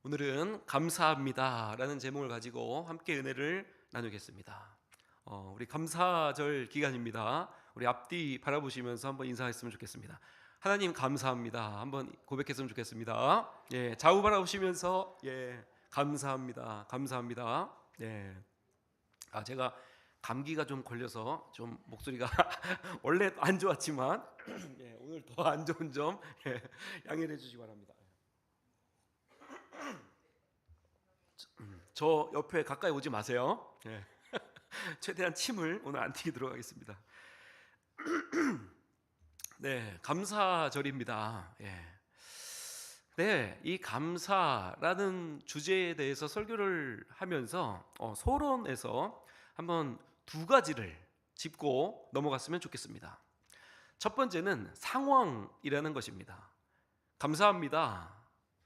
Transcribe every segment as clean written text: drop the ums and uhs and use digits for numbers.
오늘은 감사합니다라는 제목을 가지고 함께 은혜를 나누겠습니다. 우리 감사절 기간입니다. 우리 앞뒤 바라보시면서 한번 인사했으면 좋겠습니다. 하나님 감사합니다. 한번 고백했으면 좋겠습니다. 예, 좌우 바라보시면서 감사합니다. 감사합니다. 예. 제가 감기가 좀 걸려서 좀 목소리가 원래 안 좋았지만 오늘 더 안 좋은 점 양해해 주시기 바랍니다. 저 옆에 가까이 오지 마세요. 최대한 침을 오늘 안 튀기도록 하겠습니다. 네, 감사절입니다. 네, 이 감사라는 주제에 대해서 설교를 하면서 서론에서 한번 두 가지를 짚고 넘어갔으면 좋겠습니다. 첫 번째는 상황이라는 것입니다. 감사합니다.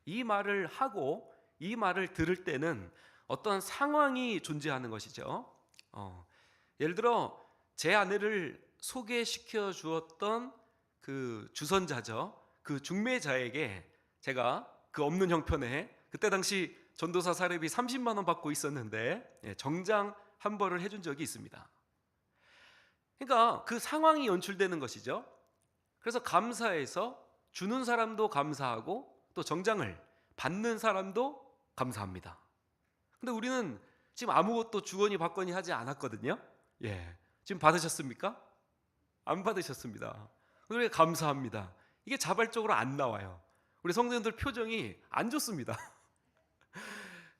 이 말을 하고 이 말을 들을 때는 어떤 상황이 존재하는 것이죠. 예를 들어 제 아내를 소개시켜 주었던 그 주선자죠. 그 중매자에게 제가 그 없는 형편에 그때 당시 전도사 사례비 30만 원 받고 있었는데 정장 한 벌을 해준 적이 있습니다. 그러니까 그 상황이 연출되는 것이죠. 그래서 감사해서 주는 사람도 감사하고 또 정장을 받는 사람도 감사합니다. 근데 우리는 지금 아무것도 주거니 받거니 하지 않았거든요. 지금 받으셨습니까? 안 받으셨습니다. 우리 감사합니다. 이게 자발적으로 안 나와요. 우리 성도님들 표정이 안 좋습니다.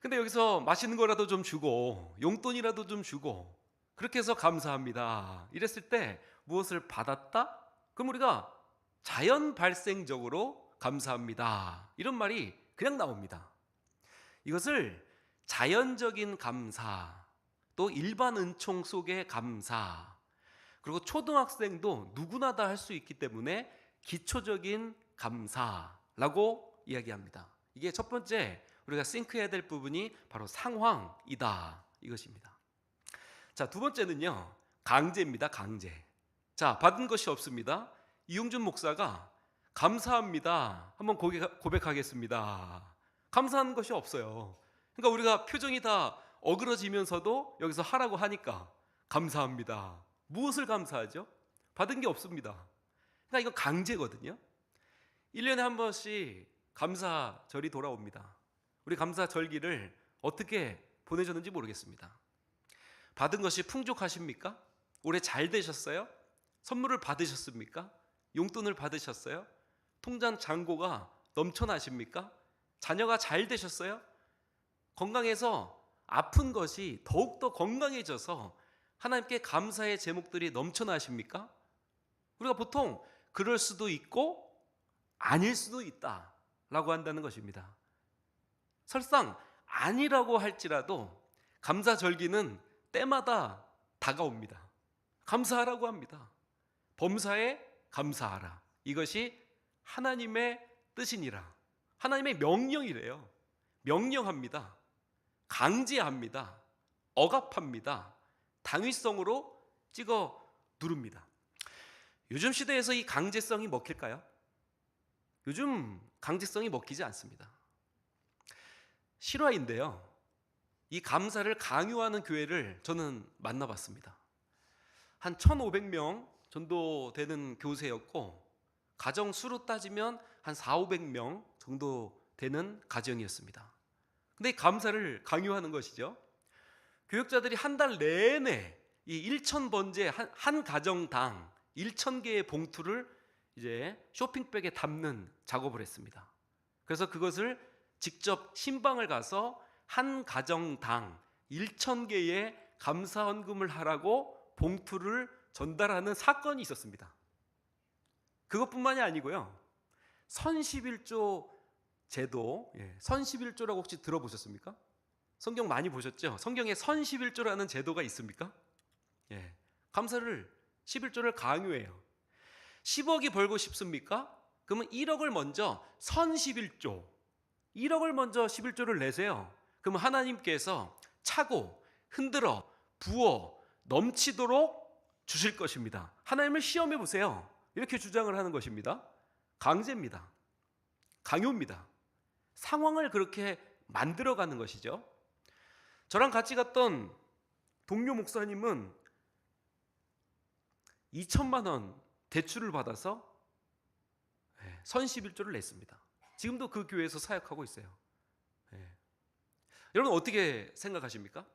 근데 여기서 맛있는 거라도 좀 주고 용돈이라도 좀 주고 그렇게 해서 감사합니다 이랬을 때 무엇을 받았다? 그럼 우리가 자연 발생적으로 감사합니다 이런 말이 그냥 나옵니다. 이것을 자연적인 감사, 또 일반 은총 속의 감사, 그리고 초등학생도 누구나 다 할 수 있기 때문에 기초적인 감사라고 이야기합니다. 이게 첫 번째 우리가 싱크해야 될 부분이 바로 상황이다 이것입니다. 자, 두 번째는요, 강제입니다. 강제. 자, 받은 것이 없습니다. 이용준 목사가 감사합니다 한번 고백하겠습니다. 감사하는 것이 없어요. 그러니까 우리가 표정이 다 어그러지면서도 여기서 하라고 하니까 감사합니다. 무엇을 감사하죠? 받은 게 없습니다. 그러니까 이건 강제거든요. 1년에 한 번씩 감사절이 돌아옵니다. 우리 감사절기를 어떻게 보내셨는지 모르겠습니다. 받은 것이 풍족하십니까? 올해 잘 되셨어요? 선물을 받으셨습니까? 용돈을 받으셨어요? 통장 잔고가 넘쳐나십니까? 자녀가 잘 되셨어요? 건강해서 아픈 것이 더욱더 건강해져서 하나님께 감사의 제목들이 넘쳐나십니까? 우리가 보통 그럴 수도 있고 아닐 수도 있다라고 한다는 것입니다. 설상 아니라고 할지라도 감사절기는 때마다 다가옵니다. 감사하라고 합니다. 범사에 감사하라. 이것이 하나님의 뜻이니라. 하나님의 명령이래요. 명령합니다. 강제합니다. 억압합니다. 당위성으로 찍어 누릅니다. 요즘 시대에서 이 강제성이 먹힐까요? 요즘 강제성이 먹히지 않습니다. 실화인데요, 이 감사를 강요하는 교회를 저는 만나봤습니다. 한 1,500명 전도되는 교세였고 가정 수로 따지면 한 4,500명 정도 되는 가정이었습니다. 근데 이 감사를 강요하는 것이죠. 교역자들이 한 달 내내 이 1,000번째 한 가정당 1,000개의 봉투를 이제 쇼핑백에 담는 작업을 했습니다. 그래서 그것을 직접 신방을 가서 한 가정당 1,000개의 감사 헌금을 하라고 봉투를 전달하는 사건이 있었습니다. 그것뿐만이 아니고요, 선십일조 제도, 선십일조라고 혹시 들어보셨습니까? 성경 많이 보셨죠? 성경에 선십일조라는 제도가 있습니까? 감사를 11조를 강요해요. 10억이 벌고 싶습니까? 그러면 1억을 먼저 선십일조, 1억을 먼저 11조를 내세요. 그러면 하나님께서 차고 흔들어 부어 넘치도록 주실 것입니다. 하나님을 시험해 보세요. 이렇게 주장을 하는 것입니다. 강제입니다. 강요입니다. 상황을 그렇게 만들어가는 것이죠. 저랑 같이 갔던 동료 목사님은 2천만 원 대출을 받아서 선십일조를 냈습니다. 지금도 그 교회에서 사역하고 있어요. 여러분 어떻게 생각하십니까?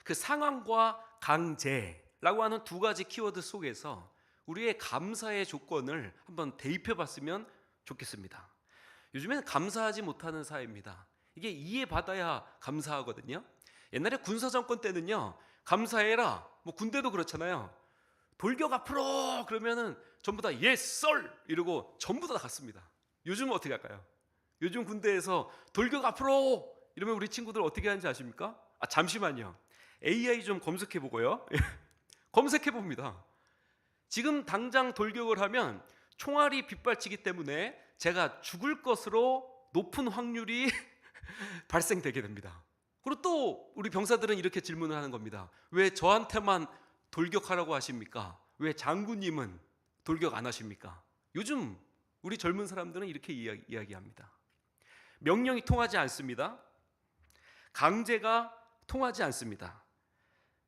그 상황과 강제라고 하는 두 가지 키워드 속에서 우리의 감사의 조건을 한번 대입해 봤으면 좋겠습니다. 요즘에는 감사하지 못하는 사회입니다. 이게 이해받아야 감사하거든요. 옛날에 군사정권 때는요, 감사해라, 뭐 군대도 그렇잖아요. 돌격 앞으로 그러면은 전부 다 yes sir 이러고 전부 다 갔습니다. 요즘은 어떻게 할까요? 요즘 군대에서 돌격 앞으로 이러면 우리 친구들 어떻게 하는지 아십니까? 잠시만요. AI 좀 검색해 보고요. 검색해 봅니다. 지금 당장 돌격을 하면 총알이 빗발치기 때문에 제가 죽을 것으로 높은 확률이 발생되게 됩니다. 그리고 또 우리 병사들은 이렇게 질문을 하는 겁니다. 왜 저한테만 돌격하라고 하십니까? 왜 장군님은 돌격 안 하십니까? 요즘 우리 젊은 사람들은 이렇게 이야기합니다. 명령이 통하지 않습니다. 강제가 통하지 않습니다.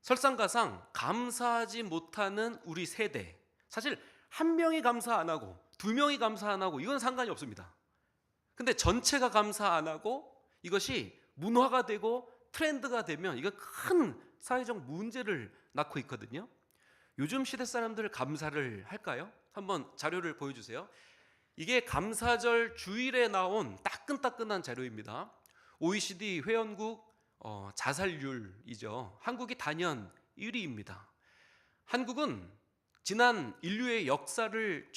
설상가상 감사하지 못하는 우리 세대, 사실 한 명이 감사 안 하고 두 명이 감사 안 하고 이건 상관이 없습니다. 근데 전체가 감사 안 하고 이것이 문화가 되고 트렌드가 되면 이거 큰 사회적 문제를 낳고 있거든요. 요즘 시대 사람들 감사를 할까요? 한번 자료를 보여주세요. 이게 감사절 주일에 나온 따끈따끈한 자료입니다. OECD 회원국 자살률이죠. 한국이 단연 1위입니다. 한국은 지난 인류의 역사를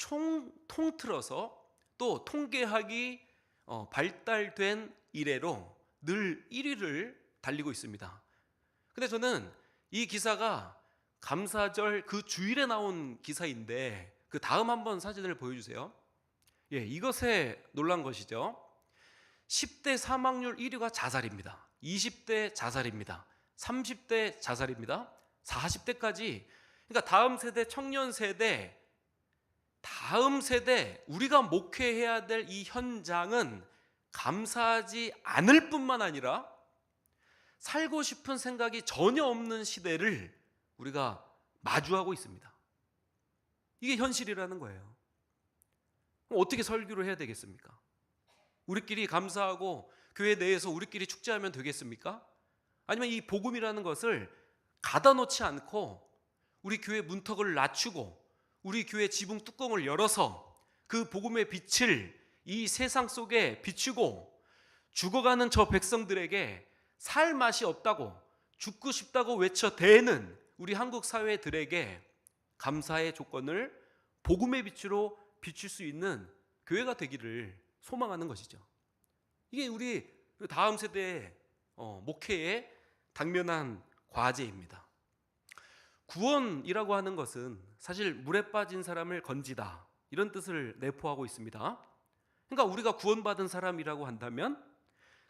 통틀어서 또 통계학이 발달된 이래로 늘 1위를 달리고 있습니다. 근데 저는 이 기사가 감사절 그 주일에 나온 기사인데 그 다음 한번 사진을 보여주세요. 이것에 놀란 것이죠. 10대 사망률 1위가 자살입니다. 20대 자살입니다. 30대 자살입니다. 40대까지, 그러니까 다음 세대, 청년 세대, 다음 세대 우리가 목회해야 될 이 현장은 감사하지 않을 뿐만 아니라 살고 싶은 생각이 전혀 없는 시대를 우리가 마주하고 있습니다. 이게 현실이라는 거예요. 그럼 어떻게 설교를 해야 되겠습니까? 우리끼리 감사하고 교회 내에서 우리끼리 축제하면 되겠습니까? 아니면 이 복음이라는 것을 가다 놓지 않고 우리 교회 문턱을 낮추고 우리 교회 지붕 뚜껑을 열어서 그 복음의 빛을 이 세상 속에 비추고 죽어가는 저 백성들에게 살 맛이 없다고 죽고 싶다고 외쳐대는 우리 한국 사회들에게 감사의 조건을 복음의 빛으로 비출 수 있는 교회가 되기를 소망하는 것이죠. 이게 우리 다음 세대의 목회의 당면한 과제입니다. 구원이라고 하는 것은 사실 물에 빠진 사람을 건지다, 이런 뜻을 내포하고 있습니다. 그러니까 우리가 구원받은 사람이라고 한다면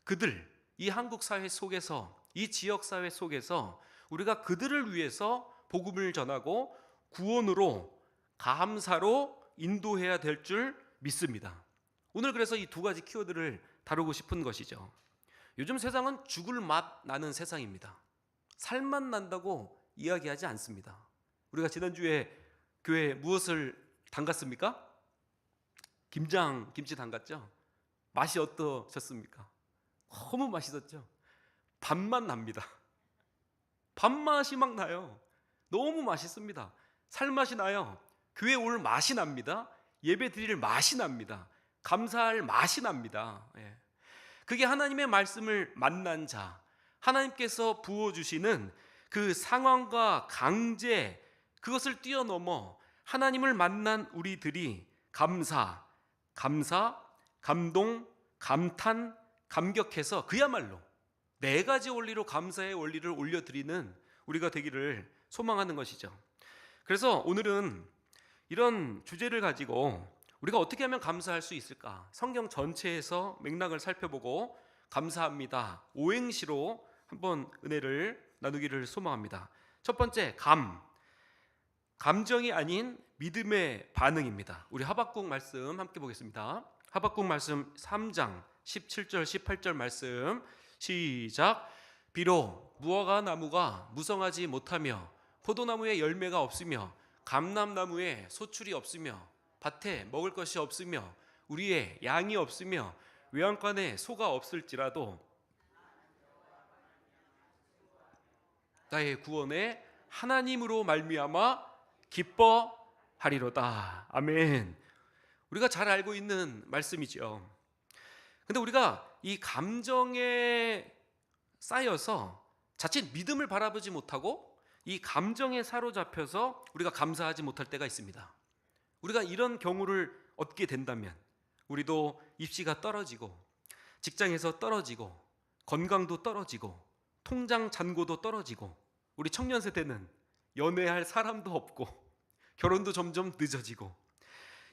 그들, 이 한국 사회 속에서, 이 지역 사회 속에서 우리가 그들을 위해서 복음을 전하고 구원으로, 감사로 인도해야 될 줄 믿습니다. 오늘 그래서 이 두 가지 키워드를 다루고 싶은 것이죠. 요즘 세상은 죽을 맛 나는 세상입니다. 살맛 난다고 이야기하지 않습니다. 우리가 지난주에 교회에 무엇을 담갔습니까? 김치 담갔죠? 맛이 어떠셨습니까? 너무 맛있었죠? 밥맛 납니다. 밥맛이 막 나요. 너무 맛있습니다. 살맛이 나요. 교회 올 맛이 납니다. 예배 드릴 맛이 납니다. 감사할 맛이 납니다. 그게 하나님의 말씀을 만난 자, 하나님께서 부어주시는 그 상황과 강제, 그것을 뛰어넘어 하나님을 만난 우리들이 감사, 감동, 감탄, 감격해서 그야말로 네 가지 원리로 감사의 원리를 올려드리는 우리가 되기를 소망하는 것이죠. 그래서 오늘은 이런 주제를 가지고 우리가 어떻게 하면 감사할 수 있을까? 성경 전체에서 맥락을 살펴보고 감사합니다, 오행시로 한번 은혜를 나누기를 소망합니다. 첫 번째, 감정이 아닌 믿음의 반응입니다. 우리 하박국 말씀 함께 보겠습니다. 하박국 말씀 3장 17절 18절 말씀 시작. 비록 무화과 나무가 무성하지 못하며 포도나무에 열매가 없으며 감람나무에 소출이 없으며 밭에 먹을 것이 없으며 우리의 양이 없으며 외양간에 소가 없을지라도 나의 구원에 하나님으로 말미암아 기뻐하리로다. 아멘. 우리가 잘 알고 있는 말씀이죠. 근데 우리가 이 감정에 쌓여서 자칫 믿음을 바라보지 못하고 이 감정에 사로잡혀서 우리가 감사하지 못할 때가 있습니다. 우리가 이런 경우를 얻게 된다면 우리도 입시가 떨어지고 직장에서 떨어지고 건강도 떨어지고 통장 잔고도 떨어지고 우리 청년 세대는 연애할 사람도 없고 결혼도 점점 늦어지고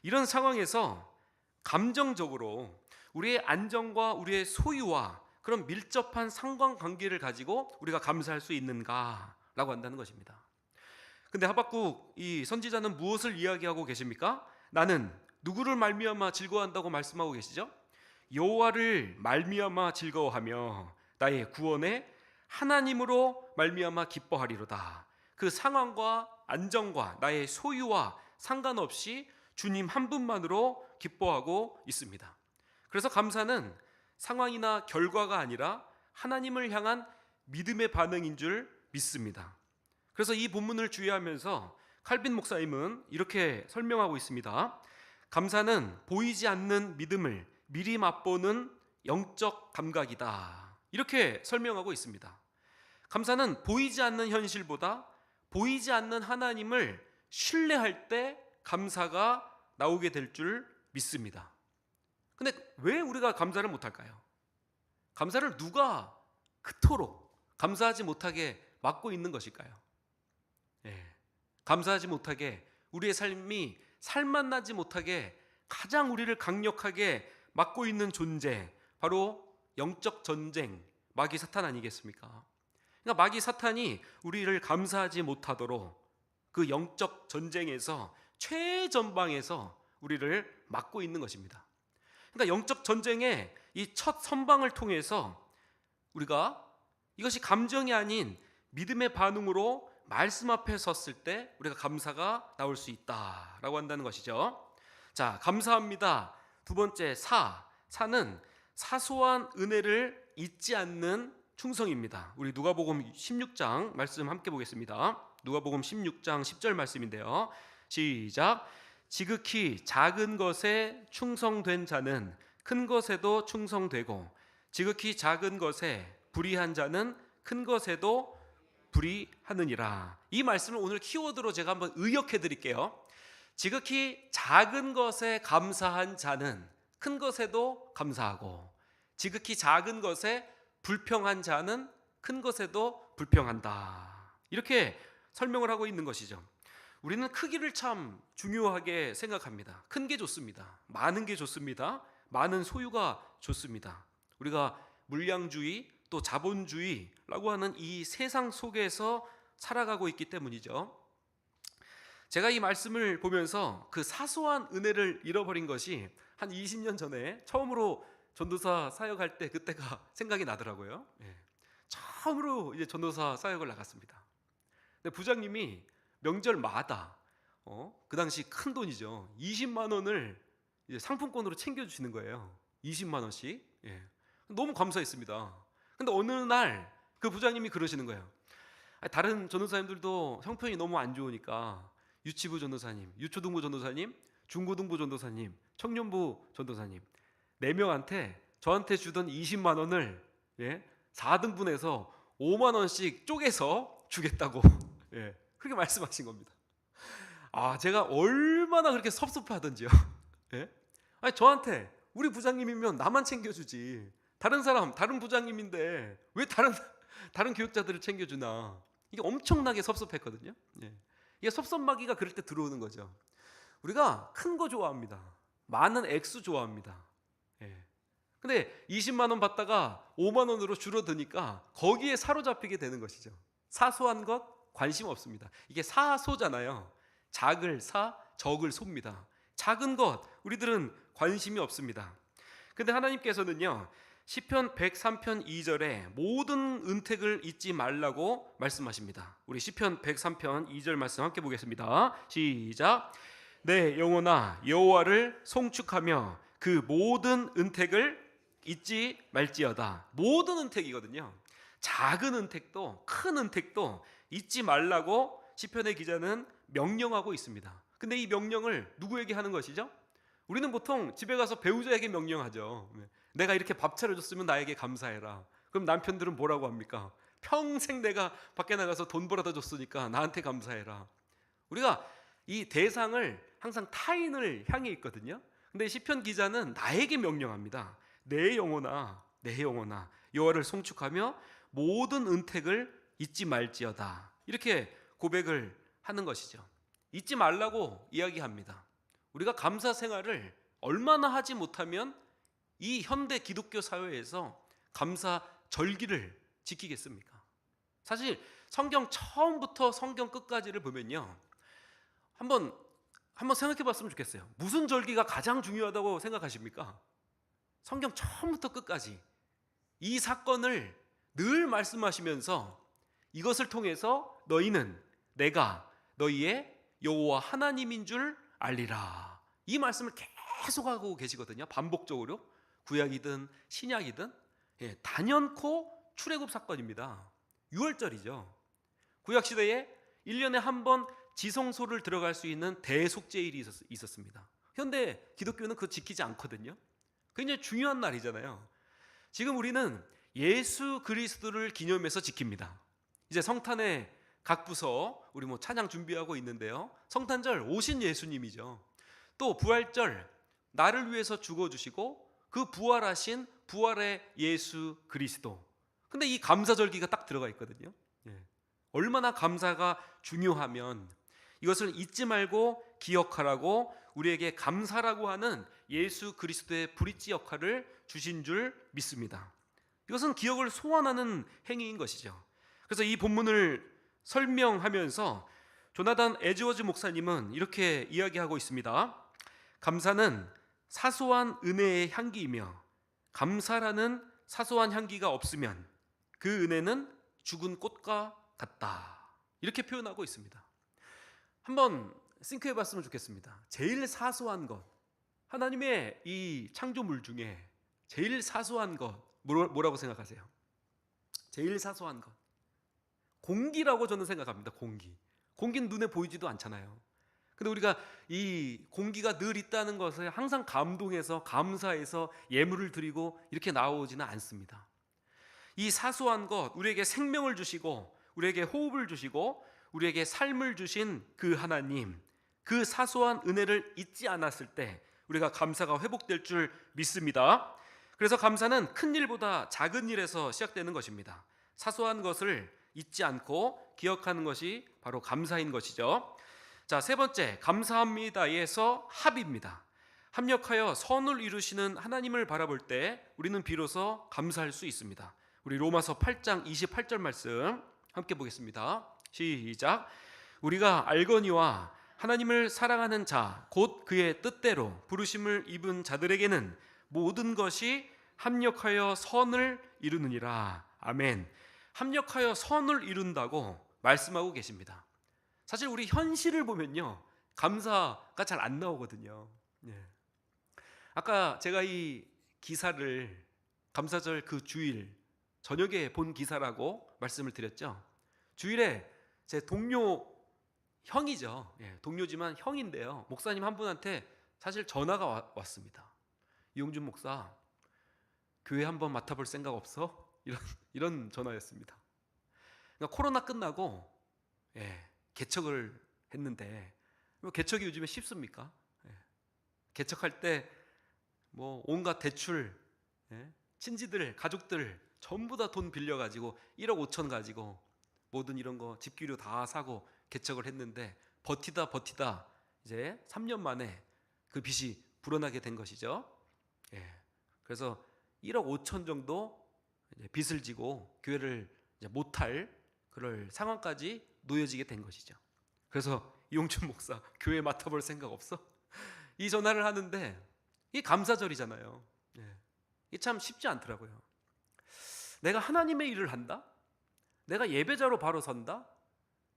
이런 상황에서 감정적으로 우리의 안정과 우리의 소유와 그런 밀접한 상관관계를 가지고 우리가 감사할 수 있는가라고 한다는 것입니다. 근데 하박국 이 선지자는 무엇을 이야기하고 계십니까? 나는 누구를 말미암아 즐거워한다고 말씀하고 계시죠? 여호와를 말미암아 즐거워하며 나의 구원에 하나님으로 말미암아 기뻐하리로다. 그 상황과 안정과 나의 소유와 상관없이 주님 한 분만으로 기뻐하고 있습니다. 그래서 감사는 상황이나 결과가 아니라 하나님을 향한 믿음의 반응인 줄 믿습니다. 그래서 이 본문을 주의하면서 칼빈 목사님은 이렇게 설명하고 있습니다. 감사는 보이지 않는 믿음을 미리 맛보는 영적 감각이다. 이렇게 설명하고 있습니다. 감사는 보이지 않는 현실보다 보이지 않는 하나님을 신뢰할 때 감사가 나오게 될 줄 믿습니다. 근데 왜 우리가 감사를 못할까요? 감사를 누가 그토록 감사하지 못하게 막고 있는 것일까요? 감사하지 못하게 우리의 삶이 살맛나지 못하게 가장 우리를 강력하게 막고 있는 존재, 바로 영적 전쟁, 마귀 사탄 아니겠습니까? 그러니까 마귀 사탄이 우리를 감사하지 못하도록 그 영적 전쟁에서 최전방에서 우리를 막고 있는 것입니다. 그러니까 영적 전쟁의 이 첫 선방을 통해서 우리가 이것이 감정이 아닌 믿음의 반응으로 말씀 앞에 섰을 때 우리가 감사가 나올 수 있다라고 한다는 것이죠. 자, 감사합니다. 두 번째, 사는 사소한 은혜를 잊지 않는 충성입니다. 우리 누가복음 16장 말씀 함께 보겠습니다. 누가복음 16장 10절 말씀인데요. 시작. 지극히 작은 것에 충성된 자는 큰 것에도 충성되고 지극히 작은 것에 불의한 자는 큰 것에도 불의하느니라. 이 말씀을 오늘 키워드로 제가 한번 의역해 드릴게요. 지극히 작은 것에 감사한 자는 큰 것에도 감사하고 지극히 작은 것에 불평한 자는 큰 것에도 불평한다. 이렇게 설명을 하고 있는 것이죠. 우리는 크기를 참 중요하게 생각합니다. 큰 게 좋습니다. 많은 게 좋습니다. 많은 소유가 좋습니다. 우리가 물량주의 또 자본주의라고 하는 이 세상 속에서 살아가고 있기 때문이죠. 제가 이 말씀을 보면서 그 사소한 은혜를 잃어버린 것이 한 20년 전에 처음으로 전도사 사역할 때 그때가 생각이 나더라고요. 처음으로 이제 전도사 사역을 나갔습니다. 근데 부장님이 명절마다 그 당시 큰 돈이죠. 20만 원을 이제 상품권으로 챙겨주시는 거예요. 20만 원씩. 너무 감사했습니다. 근데 어느 날 그 부장님이 그러시는 거예요. 다른 전도사님들도 형편이 너무 안 좋으니까 유치부 전도사님, 유초등부 전도사님, 중고등부 전도사님, 청년부 전도사님 4명한테 저한테 주던 20만 원을 4등분해서 5만 원씩 쪼개서 주겠다고 그렇게 말씀하신 겁니다. 제가 얼마나 그렇게 섭섭하던지요. 아니 저한테 우리 부장님이면 나만 챙겨주지 다른 사람 다른 부장님인데 왜 다른 교육자들을 챙겨주나. 이게 엄청나게 섭섭했거든요. 이게 섭섭마귀가 그럴 때 들어오는 거죠. 우리가 큰 거 좋아합니다. 많은 액수 좋아합니다. 근데 20만 원 받다가 5만 원으로 줄어드니까 거기에 사로잡히게 되는 것이죠. 사소한 것 관심 없습니다. 이게 사소잖아요. 작을 사, 적을 소입니다. 작은 것 우리들은 관심이 없습니다. 근데 하나님께서는요, 시편 103편 2절에 모든 은택을 잊지 말라고 말씀하십니다. 우리 시편 103편 2절 말씀 함께 보겠습니다. 시작. 내 영혼아 여호와를 송축하며 그 모든 은택을 잊지 말지어다. 모든 은택이거든요. 작은 은택도 큰 은택도 잊지 말라고 시편의 기자는 명령하고 있습니다. 근데 이 명령을 누구에게 하는 것이죠? 우리는 보통 집에 가서 배우자에게 명령하죠. 내가 이렇게 밥 차려줬으면 나에게 감사해라. 그럼 남편들은 뭐라고 합니까? 평생 내가 밖에 나가서 돈 벌어다 줬으니까 나한테 감사해라. 우리가 이 대상을 항상 타인을 향해 있거든요. 근데 시편 기자는 나에게 명령합니다. 내 영혼아 여호와를 송축하며 모든 은택을 잊지 말지어다. 이렇게 고백을 하는 것이죠. 잊지 말라고 이야기합니다. 우리가 감사 생활을 얼마나 하지 못하면 이 현대 기독교 사회에서 감사 절기를 지키겠습니까? 사실 성경 처음부터 성경 끝까지를 보면요, 한번 생각해 봤으면 좋겠어요. 무슨 절기가 가장 중요하다고 생각하십니까? 성경 처음부터 끝까지 이 사건을 늘 말씀하시면서 이것을 통해서 너희는 내가 너희의 여호와 하나님인 줄 알리라, 이 말씀을 계속하고 계시거든요. 반복적으로 구약이든 신약이든. 단연코 출애굽 사건입니다. 유월절이죠. 구약시대에 1년에 한 번 지성소를 들어갈 수 있는 대속죄일이 있었습니다. 현대 기독교는 그거 지키지 않거든요. 굉장히 중요한 날이잖아요. 지금 우리는 예수 그리스도를 기념해서 지킵니다. 이제 성탄의 각 부서 우리 찬양 준비하고 있는데요, 성탄절 오신 예수님이죠. 또 부활절 나를 위해서 죽어주시고 그 부활하신 부활의 예수 그리스도. 근데 이 감사절기가 딱 들어가 있거든요. 얼마나 감사가 중요하면 이것을 잊지 말고 기억하라고 우리에게 감사라고 하는 예수 그리스도의 브릿지 역할을 주신 줄 믿습니다. 이것은 기억을 소환하는 행위인 것이죠. 그래서 이 본문을 설명하면서 조나단 에즈워즈 목사님은 이렇게 이야기하고 있습니다. 감사는 사소한 은혜의 향기이며 감사라는 사소한 향기가 없으면 그 은혜는 죽은 꽃과 같다. 이렇게 표현하고 있습니다. 한번 싱크해 봤으면 좋겠습니다. 제일 사소한 것, 하나님의 이 창조물 중에 제일 사소한 것 뭐라고 생각하세요? 제일 사소한 것, 공기라고 저는 생각합니다. 공기는 눈에 보이지도 않잖아요. 근데 우리가 이 공기가 늘 있다는 것에 항상 감동해서 감사해서 예물을 드리고 이렇게 나오지는 않습니다. 이 사소한 것, 우리에게 생명을 주시고 우리에게 호흡을 주시고 우리에게 삶을 주신 그 하나님, 그 사소한 은혜를 잊지 않았을 때 우리가 감사가 회복될 줄 믿습니다. 그래서 감사는 큰 일보다 작은 일에서 시작되는 것입니다. 사소한 것을 잊지 않고 기억하는 것이 바로 감사인 것이죠. 자, 세 번째, 감사합니다에서 합입니다. 합력하여 선을 이루시는 하나님을 바라볼 때 우리는 비로소 감사할 수 있습니다. 우리 로마서 8장 28절 말씀 함께 보겠습니다. 시작. 우리가 알거니와 하나님을 사랑하는 자 곧 그의 뜻대로 부르심을 입은 자들에게는 모든 것이 합력하여 선을 이루느니라. 아멘. 합력하여 선을 이룬다고 말씀하고 계십니다. 사실 우리 현실을 보면요, 감사가 잘 안 나오거든요. 아까 제가 이 기사를 감사절 그 주일 저녁에 본 기사라고 말씀을 드렸죠. 주일에 제 동료 형이죠. 동료지만 형인데요, 목사님 한 분한테 사실 전화가 왔습니다. 이용준 목사, 교회 한번 맡아볼 생각 없어? 이런 전화였습니다. 그러니까 코로나 끝나고 개척을 했는데 개척이 요즘에 쉽습니까? 개척할 때 온갖 대출, 친지들, 가족들 전부 다 돈 빌려가지고 1억 5천 가지고 모든 이런 거 집기료 다 사고 개척을 했는데 버티다 이제 3년 만에 그 빚이 불어나게 된 것이죠. 그래서 1억 5천 정도 빚을 지고 교회를 이제 못할 그럴 상황까지 놓여지게 된 것이죠. 그래서 이용준 목사, 교회 맡아볼 생각 없어? 이 전화를 하는데 이게 감사절이잖아요. 이게 참 쉽지 않더라고요. 내가 하나님의 일을 한다? 내가 예배자로 바로 선다?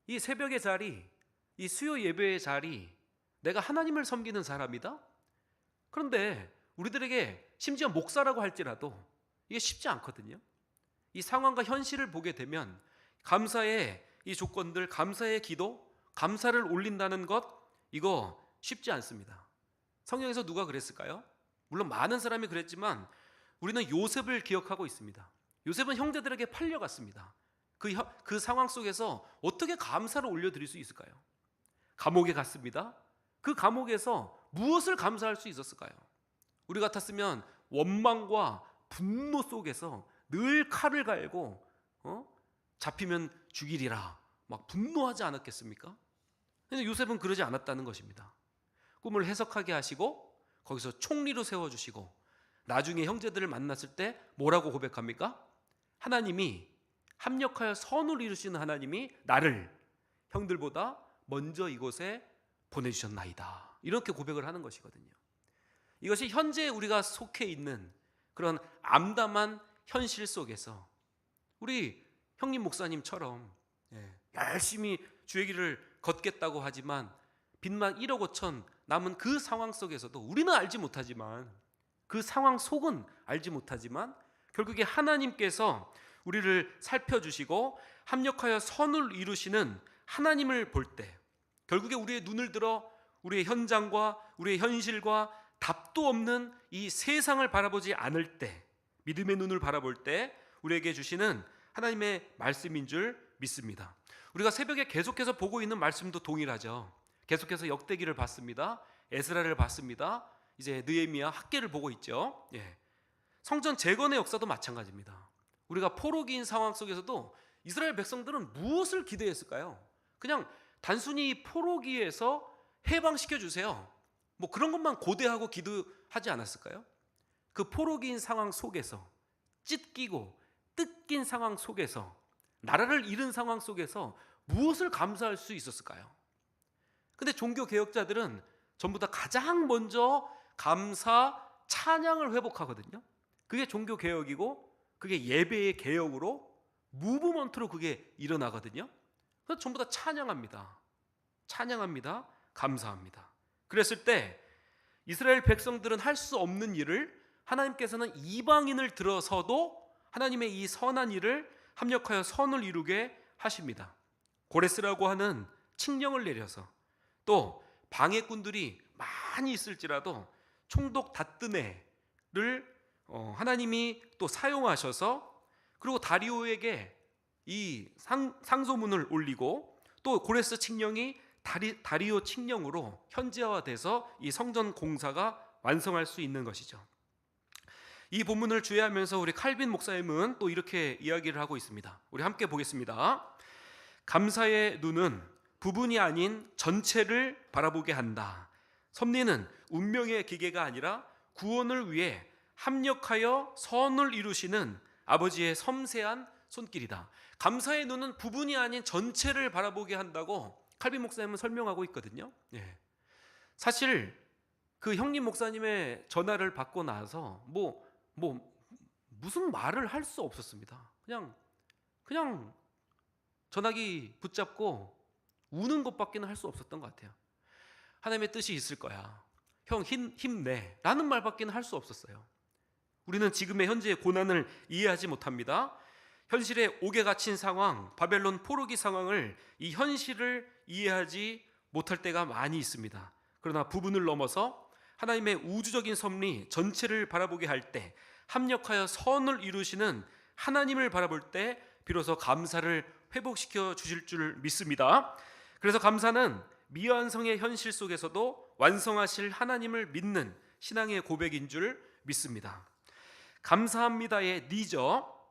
이 새벽의 자리, 이 수요 예배의 자리, 내가 하나님을 섬기는 사람이다? 그런데 우리들에게 심지어 목사라고 할지라도 이게 쉽지 않거든요. 이 상황과 현실을 보게 되면 감사의 이 조건들, 감사의 기도, 감사를 올린다는 것, 이거 쉽지 않습니다. 성경에서 누가 그랬을까요? 물론 많은 사람이 그랬지만 우리는 요셉을 기억하고 있습니다. 요셉은 형제들에게 팔려갔습니다. 그 상황 속에서 어떻게 감사를 올려드릴 수 있을까요? 감옥에 갔습니다. 그 감옥에서 무엇을 감사할 수 있었을까요? 우리 같았으면 원망과 분노 속에서 늘 칼을 갈고 잡히면 죽이리라 막 분노하지 않았겠습니까? 근데 요셉은 그러지 않았다는 것입니다. 꿈을 해석하게 하시고 거기서 총리로 세워주시고 나중에 형제들을 만났을 때 뭐라고 고백합니까? 하나님이 합력하여 선을 이루시는 하나님이 나를 형들보다 먼저 이곳에 보내주셨나이다, 이렇게 고백을 하는 것이거든요. 이것이 현재 우리가 속해 있는 그런 암담한 현실 속에서 우리 형님 목사님처럼 열심히 주의 길을 걷겠다고 하지만 빚만 1억 5천 남은 그 상황 속에서도 우리는 알지 못하지만, 그 상황 속은 알지 못하지만 결국에 하나님께서 우리를 살펴주시고 합력하여 선을 이루시는 하나님을 볼 때, 결국에 우리의 눈을 들어 우리의 현장과 우리의 현실과 답도 없는 이 세상을 바라보지 않을 때, 믿음의 눈을 바라볼 때 우리에게 주시는 하나님의 말씀인 줄 믿습니다. 우리가 새벽에 계속해서 보고 있는 말씀도 동일하죠. 계속해서 역대기를 봤습니다. 에스라를 봤습니다. 이제 느헤미야 학개를 보고 있죠. 성전 재건의 역사도 마찬가지입니다. 우리가 포로기인 상황 속에서도 이스라엘 백성들은 무엇을 기대했을까요? 그냥 단순히 포로기에서 해방시켜 주세요, 뭐 그런 것만 고대하고 기도하지 않았을까요? 그 포로기인 상황 속에서, 찢기고 뜯긴 상황 속에서, 나라를 잃은 상황 속에서 무엇을 감사할 수 있었을까요? 근데 종교 개혁자들은 전부 다 가장 먼저 감사, 찬양을 회복하거든요. 그게 종교 개혁이고 그게 예배의 개혁으로 무브먼트로 그게 일어나거든요. 그래서 전부 다 찬양합니다. 찬양합니다. 감사합니다. 그랬을 때 이스라엘 백성들은 할 수 없는 일을 하나님께서는 이방인을 들어서도 하나님의 이 선한 일을 합력하여 선을 이루게 하십니다. 고레스라고 하는 칙령을 내려서, 또 방해꾼들이 많이 있을지라도 총독 다뜨네를 하나님이 또 사용하셔서, 그리고 다리오에게 이 상소문을 올리고, 또 고레스 칙령이 다리오 칙령으로 현지화돼서 이 성전 공사가 완성할 수 있는 것이죠. 이 본문을 주의하면서 우리 칼빈 목사님은 또 이렇게 이야기를 하고 있습니다. 우리 함께 보겠습니다. 감사의 눈은 부분이 아닌 전체를 바라보게 한다. 섭리는 운명의 기계가 아니라 구원을 위해 합력하여 선을 이루시는 아버지의 섬세한 손길이다. 감사의 눈은 부분이 아닌 전체를 바라보게 한다고 칼빈 목사님은 설명하고 있거든요. 사실 그 형님 목사님의 전화를 받고 나서 무슨 말을 할 수 없었습니다. 그냥 전화기 붙잡고 우는 것밖에는 할 수 없었던 것 같아요. 하나님의 뜻이 있을 거야, 형 힘내 라는 말밖에는 할 수 없었어요. 우리는 지금의 현재의 고난을 이해하지 못합니다. 현실의 옥에 갇힌 상황, 바벨론 포로기 상황을, 이 현실을 이해하지 못할 때가 많이 있습니다. 그러나 부분을 넘어서 하나님의 우주적인 섭리 전체를 바라보게 할 때, 합력하여 선을 이루시는 하나님을 바라볼 때 비로소 감사를 회복시켜 주실 줄 믿습니다. 그래서 감사는 미완성의 현실 속에서도 완성하실 하나님을 믿는 신앙의 고백인 줄 믿습니다. 감사합니다의 니죠.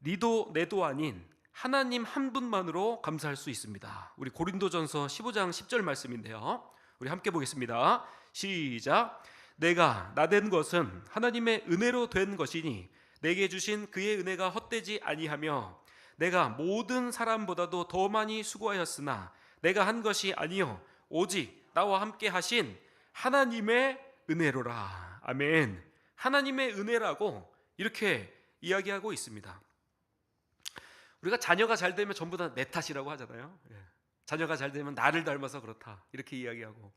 니도 내도 아닌 하나님 한 분만으로 감사할 수 있습니다. 우리 고린도전서 15장 10절 말씀인데요. 우리 함께 보겠습니다. 시작. 내가 나된 것은 하나님의 은혜로 된 것이니 내게 주신 그의 은혜가 헛되지 아니하며 내가 모든 사람보다도 더 많이 수고하였으나 내가 한 것이 아니요 오직 나와 함께 하신 하나님의 은혜로라. 아멘. 하나님의 은혜라고 이렇게 이야기하고 있습니다. 우리가 자녀가 잘 되면 전부 다 내 탓이라고 하잖아요. 자녀가 잘 되면 나를 닮아서 그렇다 이렇게 이야기하고,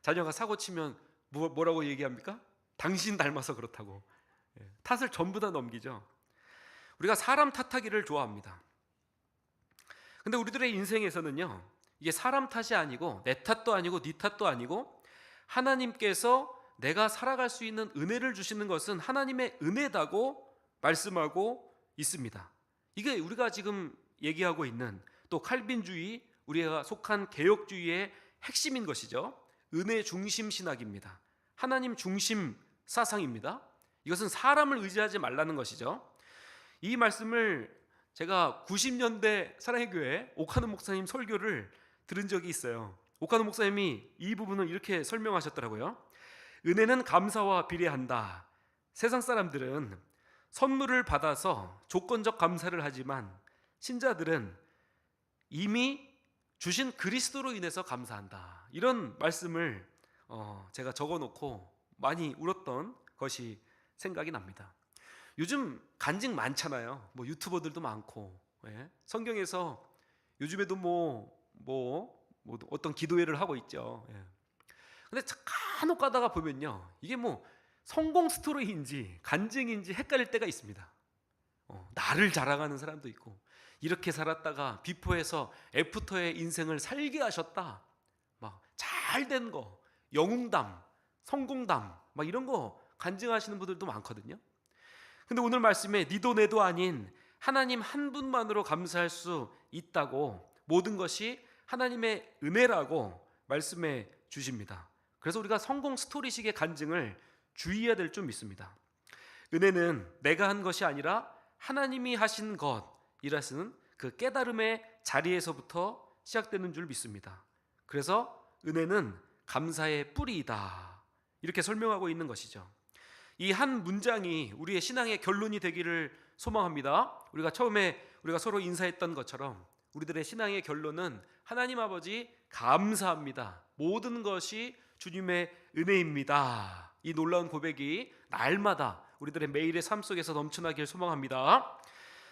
자녀가 사고 치면 뭐라고 얘기합니까? 당신 닮아서 그렇다고. 탓을 전부 다 넘기죠. 우리가 사람 탓하기를 좋아합니다. 근데 우리들의 인생에서는요, 이게 사람 탓이 아니고 내 탓도 아니고 네 탓도 아니고 하나님께서 내가 살아갈 수 있는 은혜를 주시는 것은 하나님의 은혜다고 말씀하고 있습니다. 이게 우리가 지금 얘기하고 있는 또 칼빈주의, 우리가 속한 개혁주의의 핵심인 것이죠. 은혜 중심 신학입니다. 하나님 중심 사상입니다. 이것은 사람을 의지하지 말라는 것이죠. 이 말씀을 제가 90년대 사랑의 교회 오카노 목사님 설교를 들은 적이 있어요. 오카노 목사님이 이 부분을 이렇게 설명하셨더라고요. 은혜는 감사와 비례한다. 세상 사람들은 선물을 받아서 조건적 감사를 하지만 신자들은 이미 주신 그리스도로 인해서 감사한다. 이런 말씀을 제가 적어놓고 많이 울었던 것이 생각이 납니다. 요즘 간증 많잖아요. 뭐 유튜버들도 많고, 성경에서 요즘에도 어떤 기도회를 하고 있죠. 근데 간혹 가다가 보면요, 이게 뭐 성공 스토리인지 간증인지 헷갈릴 때가 있습니다. 나를 자랑하는 사람도 있고, 이렇게 살았다가 비포에서 애프터의 인생을 살게 하셨다, 막 잘된 거, 영웅담, 성공담, 막 이런 거 간증하시는 분들도 많거든요. 근데 오늘 말씀에 니도 내도 아닌 하나님 한 분만으로 감사할 수 있다고, 모든 것이 하나님의 은혜라고 말씀해 주십니다. 그래서 우리가 성공 스토리식의 간증을 주의해야 될 줄 믿습니다. 은혜는 내가 한 것이 아니라 하나님이 하신 것이라는 그 깨달음의 자리에서부터 시작되는 줄 믿습니다. 그래서 은혜는 감사의 뿌리이다, 이렇게 설명하고 있는 것이죠. 이 한 문장이 우리의 신앙의 결론이 되기를 소망합니다. 우리가 처음에 우리가 서로 인사했던 것처럼 우리들의 신앙의 결론은 하나님 아버지 감사합니다, 모든 것이 주님의 은혜입니다. 이 놀라운 고백이 날마다 우리들의 매일의 삶 속에서 넘쳐나길 소망합니다.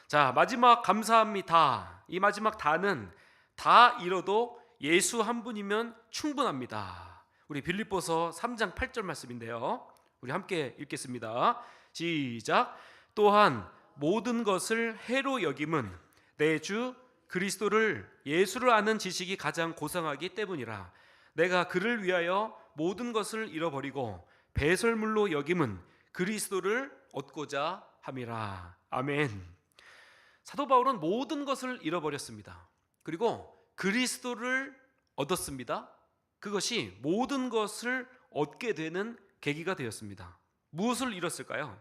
자, 마지막 감사합니다. 이 마지막 다는 다 잃어도 예수 한 분이면 충분합니다. 우리 빌립보서 3장 8절 말씀인데요, 우리 함께 읽겠습니다. 시작. 또한 모든 것을 해로 여김은 내 주 그리스도를 예수를 아는 지식이 가장 고상하기 때문이라. 내가 그를 위하여 모든 것을 잃어버리고 배설물로 여김은 그리스도를 얻고자 함이라. 아멘. 사도 바울은 모든 것을 잃어버렸습니다. 그리고 그리스도를 얻었습니다. 그것이 모든 것을 얻게 되는 계기가 되었습니다. 무엇을 잃었을까요?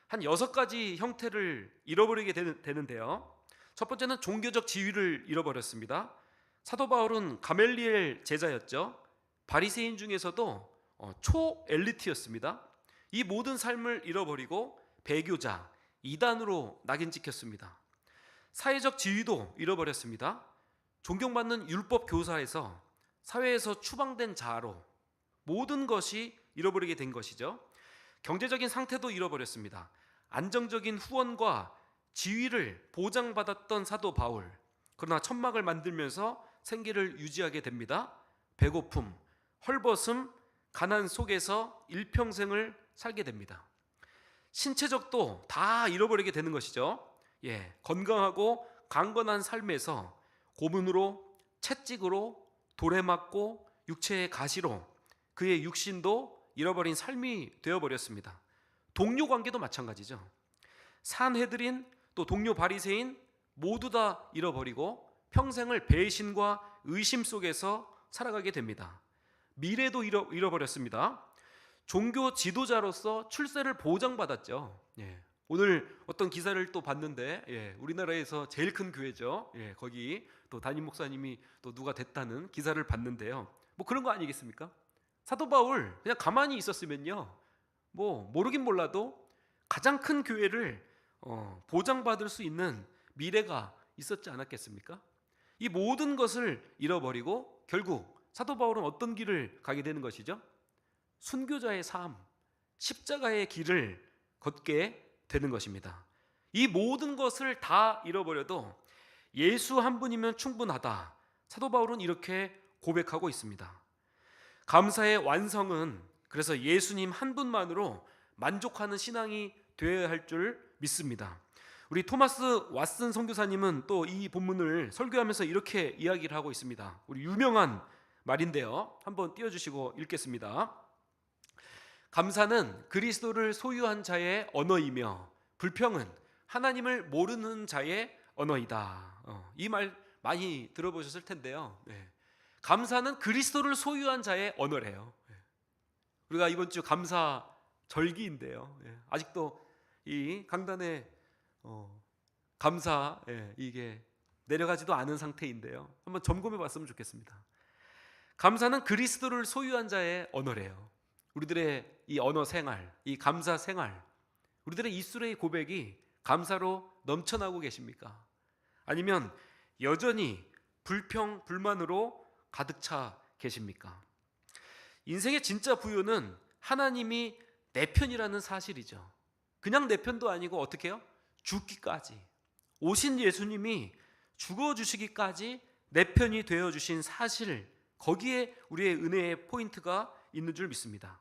한 6가지 형태를 잃어버리게 되는데요. 첫 번째는 종교적 지위를 잃어버렸습니다. 사도 바울은 가멜리엘 제자였죠. 바리새인 중에서도 초엘리트였습니다. 이 모든 삶을 잃어버리고 배교자, 이단으로 낙인 찍혔습니다. 사회적 지위도 잃어버렸습니다. 존경받는 율법 교사에서 사회에서 추방된 자로 모든 것이 잃어버리게 된 것이죠. 경제적인 상태도 잃어버렸습니다. 안정적인 후원과 지위를 보장받았던 사도 바울, 그러나 천막을 만들면서 생계를 유지하게 됩니다. 배고픔, 헐벗음, 가난 속에서 일평생을 살게 됩니다. 신체적도 다 잃어버리게 되는 것이죠. 건강하고 강건한 삶에서 고문으로, 채찍으로, 돌에 맞고 육체의 가시로 그의 육신도 잃어버린 삶이 되어버렸습니다. 동료 관계도 마찬가지죠. 산헤드린, 또 동료 바리새인 모두 다 잃어버리고 평생을 배신과 의심 속에서 살아가게 됩니다. 미래도 잃어버렸습니다. 종교 지도자로서 출세를 보장받았죠. 오늘 어떤 기사를 또 봤는데, 우리나라에서 제일 큰 교회죠. 거기 또 담임 목사님이 또 누가 됐다는 기사를 봤는데요. 뭐 그런 거 아니겠습니까? 사도 바울 그냥 가만히 있었으면요, 뭐 모르긴 몰라도 가장 큰 교회를 보장받을 수 있는 미래가 있었지 않았겠습니까? 이 모든 것을 잃어버리고 결국 사도 바울은 어떤 길을 가게 되는 것이죠? 순교자의 삶, 십자가의 길을 걷게 되는 것입니다. 이 모든 것을 다 잃어버려도 예수 한 분이면 충분하다. 사도 바울은 이렇게 고백하고 있습니다. 감사의 완성은 그래서 예수님 한 분만으로 만족하는 신앙이 되어야 할 줄 믿습니다. 우리 토마스 왓슨 선교사님은 또 이 본문을 설교하면서 이렇게 이야기를 하고 있습니다. 우리 유명한 말인데요. 한번 띄워주시고 읽겠습니다. 감사는 그리스도를 소유한 자의 언어이며 불평은 하나님을 모르는 자의 언어이다. 이 말 많이 들어보셨을 텐데요. 감사는 그리스도를 소유한 자의 언어래요. 우리가 이번 주 감사 절기인데요. 아직도 이 강단에 감사 이게 내려가지도 않은 상태인데요. 한번 점검해 봤으면 좋겠습니다. 감사는 그리스도를 소유한 자의 언어래요. 우리들의 이 언어 생활, 이 감사 생활, 우리들의 입술의 고백이 감사로 넘쳐나고 계십니까? 아니면 여전히 불평, 불만으로 가득 차 계십니까? 인생의 진짜 부유는 하나님이 내 편이라는 사실이죠. 그냥 내 편도 아니고 어떻게 해요? 죽기까지, 오신 예수님이 죽어주시기까지 내 편이 되어주신 사실, 거기에 우리의 은혜의 포인트가 있는 줄 믿습니다.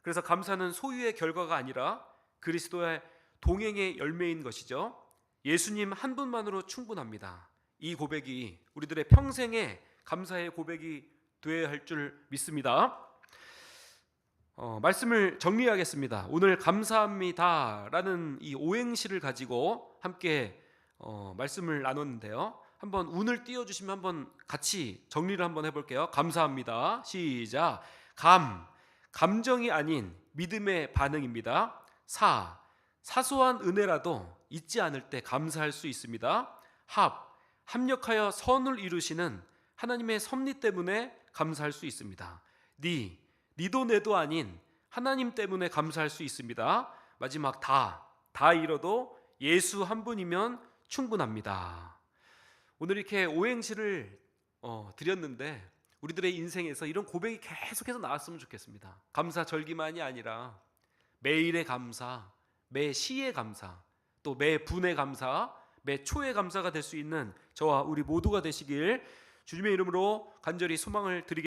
그래서 감사는 소유의 결과가 아니라 그리스도의 동행의 열매인 것이죠. 예수님 한 분만으로 충분합니다. 이 고백이 우리들의 평생의 감사의 고백이 되어야 할 줄 믿습니다. 말씀을 정리하겠습니다. 오늘 감사합니다라는 이 오행시를 가지고 함께 말씀을 나눴는데요. 한번 운을 띄워주시면 한번 같이 정리를 한번 해볼게요. 감사합니다. 시작. 감정이 아닌 믿음의 반응입니다. 사소한 은혜라도 잊지 않을 때 감사할 수 있습니다. 합력하여 선을 이루시는 하나님의 섭리 때문에 감사할 수 있습니다. 니도 내도 아닌 하나님 때문에 감사할 수 있습니다. 마지막 다 잃어도 예수 한 분이면 충분합니다. 오늘 이렇게 오행시를 드렸는데 우리들의 인생에서 이런 고백이 계속해서 나왔으면 좋겠습니다. 감사 절기만이 아니라 매일의 감사, 매 시의 감사, 또 매 분의 감사, 매 초의 감사가 될 수 있는 저와 우리 모두가 되시길 주님의 이름으로 간절히 소망을 드리겠습니다.